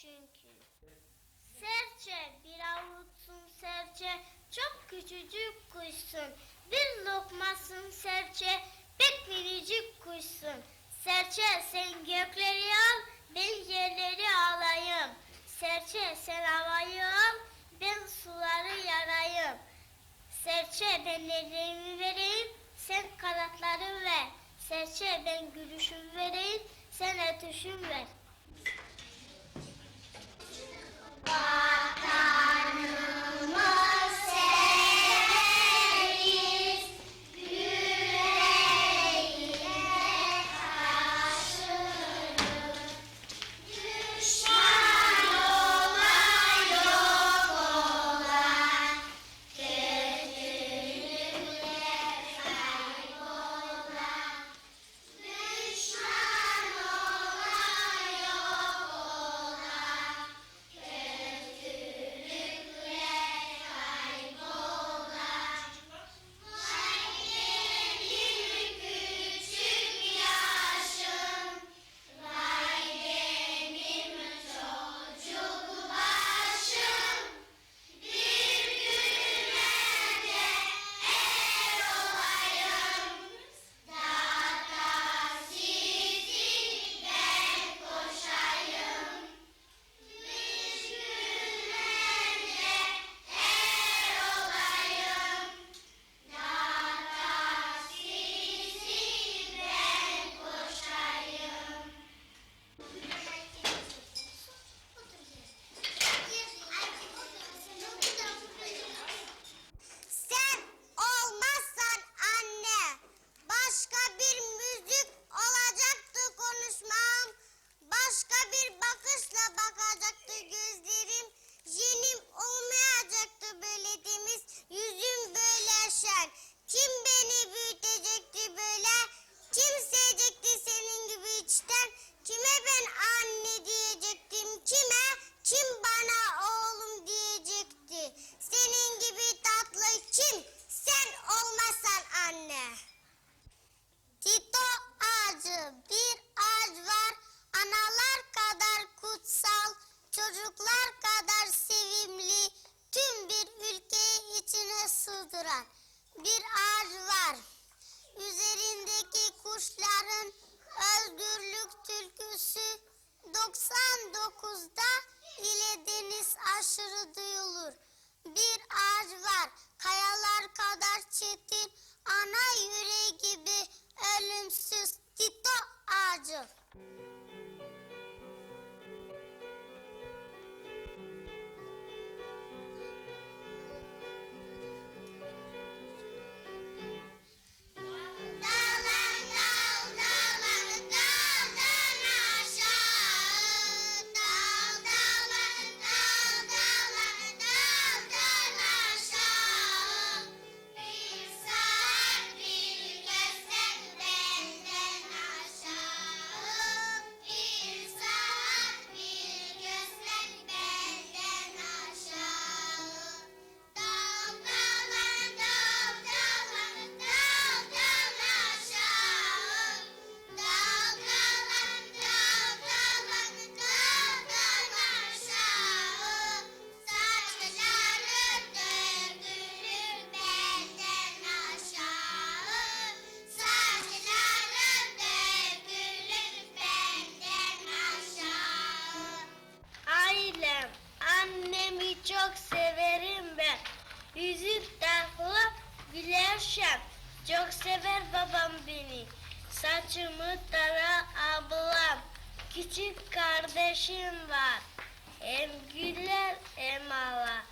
çünkü. Serçe bir avutsun serçe, çok küçücük kuşsun. Bir lokmasın serçe, pek minicik kuşsun. Serçe sen gökleri al, ben yerleri alayım. Serçe sen havayı al, ben suları yarayım. Serçe ben ellerimi vereyim, sen kanatları ver. Serçe ben gülüşümü vereyim, sen ötüşümü ver. Vatanımız severiz, yüreğine taşırız. Düşman olan yok olan, kötülükle kaybolan. Düşman olan yok olan, kötülükle kaybolan. Vay benim küçük yaşım, vay benim çocuk başım. Bir gün ben de er olayım, dağda sizi ben koşayım. Bir gün ben de er olayım, dağda sizi ben koşayım. Sen olmazsan anne, başka bir müzik olacaktı konuşmam. Başka bir bakışla bakacaktı gözlerim. Jenim olmayacaktı böyle temiz, yüzüm böyle şen. Kim beni büyütecekti böyle? Kim sevecekti senin gibi içten? Kime ben anne diyecektim? Kime? Kim bana oğlum diyecekti? Senin gibi tatlı kim? Sen olmasan anne. Tito ağacı, bir ağaç var, analar kadar kutsal, çocuklar kadar sevimli, tüm bir ülkeyi içine sığdıran bir ağaç var. Üzerindeki kuşların özgürlük türküsü 99'da ile deniz aşırı duyulur. Bir ağaç var, kayalar kadar çetin, ana yüreği gibi ölümsüz Tito ağacı. Daldan daldan daldan aşağı, daldan daldan daldan aşağı. Bir saat bir gözden benden aşağı, bir saat bir gözden benden aşağı. Daldan daldan daldan aşağı, daldan daldan aşağı. Saçları dökülür benden aşağı, saçları dökülür benden aşağı. Ailem, annemi çok severim ben. Yüzük takıp güleşem. Çok sever babam beni. Saçımı tara ablam. Küçük kardeşim var. Hem güler hem ağlar.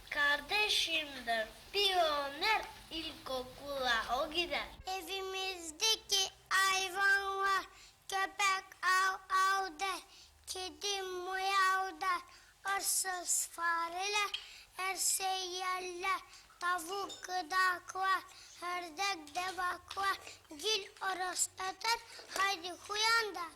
Kardeşimdir. Piyoner ilkokula o gider. Evimizdeki hayvan var. Köpek av av der. Kedi miyav der. Hırsız fareler her şey yerler. Tavuk gıdak var. Herdek de bak var. Gül oros öter. Haydi uyan der.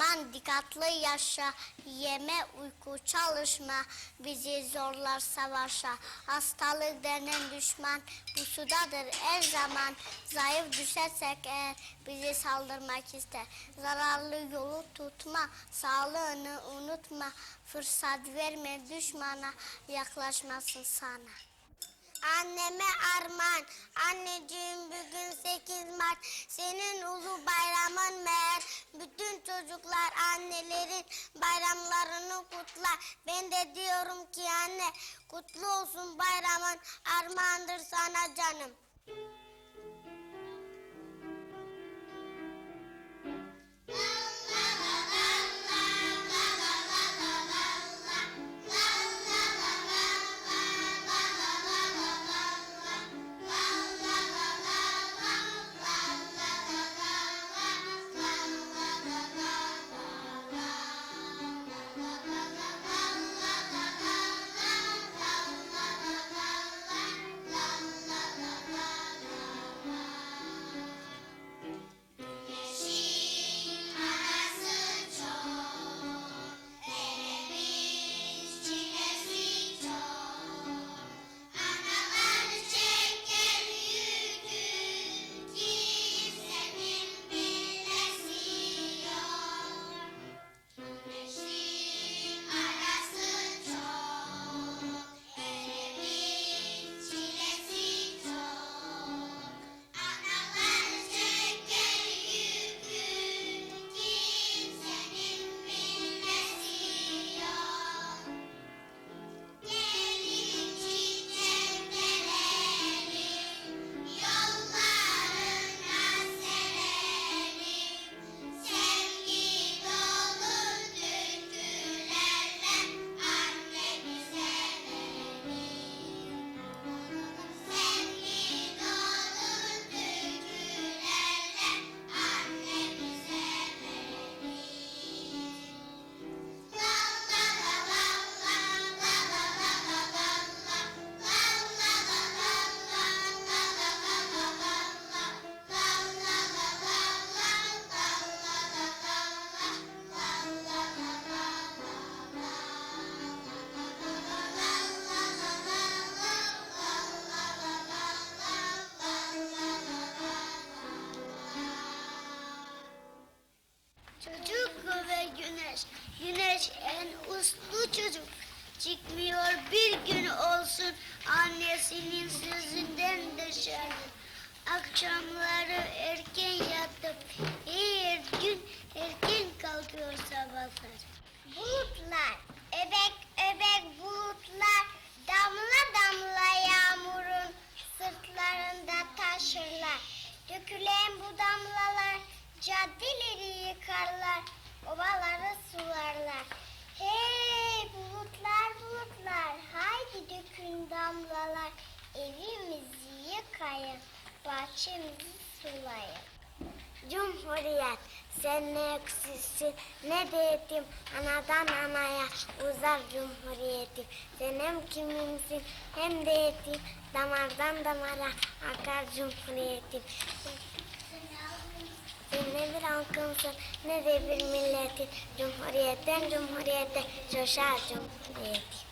zaman dikkatli yaşa, yeme, uyku, çalışma, bizi zorlar savaşa. Hastalık denen düşman pusudadır her zaman. Zayıf düşersek eğer bizi saldırmak ister. Zararlı yolu tutma, sağlığını unutma. Fırsat verme düşmana, yaklaşmasın sana. Anneme armağan, anneciğim bugün 8 Mart, senin ulu bayramın meğer. Bütün çocuklar annelerin bayramlarını kutlar. Ben de diyorum ki anne, kutlu olsun bayramın, armağandır sana canım. Çocuk ve güneş, güneş en uslu çocuk. Çıkmıyor bir gün olsun annesinin sözünden dışarı. Akşamları erken yatıp her gün erken kalkıyor sabahlar. Bulutlar, öbek öbek bulutlar, damla damla yağmurun sırtlarında taşırlar. Dökülen bu damlalar caddeleri yıkarlar, ovaları sularlar. Hey bulutlar bulutlar, haydi dökün damlalar, evimizi yıkayın, bahçemizi sulayın. Cumhuriyet, sen ne öksüzsün ne de yetim, anadan anaya uzar cumhuriyetim. Sen hem kimimsin hem de yetim, damardan damara akar cumhuriyetim. Sen ne bir halkımsın ne de bir milletin, cumhuriyetten cumhuriyete coşar cumhuriyetim.